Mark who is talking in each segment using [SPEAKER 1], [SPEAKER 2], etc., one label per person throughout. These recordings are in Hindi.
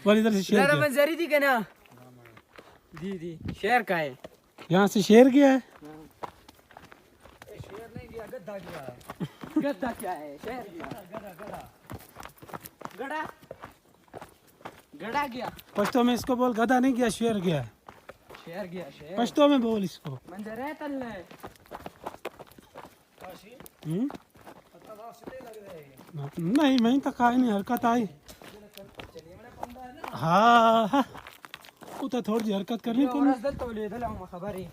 [SPEAKER 1] बोल इधर से शेर गया।
[SPEAKER 2] जरी दी ना दी शेर का है।
[SPEAKER 1] यहाँ से शेर गया है।
[SPEAKER 2] शेर नहीं गया, गद्दा गया है। गद्दा क्या है? शेर गया। गड़ा गड़ा गया।
[SPEAKER 1] पश्तो में इसको बोल, गधा नहीं गया, शेर गया।
[SPEAKER 2] शेर गया शेर।
[SPEAKER 1] पश्तो में बोल इसको।
[SPEAKER 2] मंजर है तल्ले।
[SPEAKER 1] नहीं मैं तो खाई नहीं, हरकत आई। हाँ हाँ वो तो थोड़ी सी हरकत करनी पड़ी।
[SPEAKER 2] तो ले दला खबर है।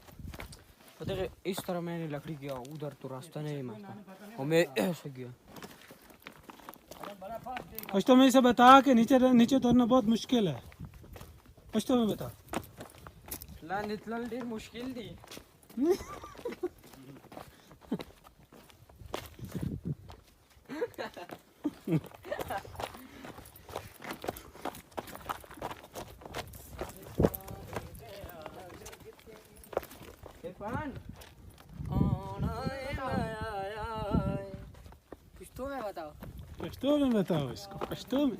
[SPEAKER 2] पता है इस तरह मैंने लकड़ी किया, उधर तो रास्ता नहीं मारता और मैं ऐसे गया।
[SPEAKER 1] पश्तो में इसे बता कि नीचे नीचे उतरना बहुत मुश्किल है। पश्तो में बता।
[SPEAKER 2] ला नितलल ढेर मुश्किल थी।
[SPEAKER 1] पश्तो में बताओ इसको, पश्तो में।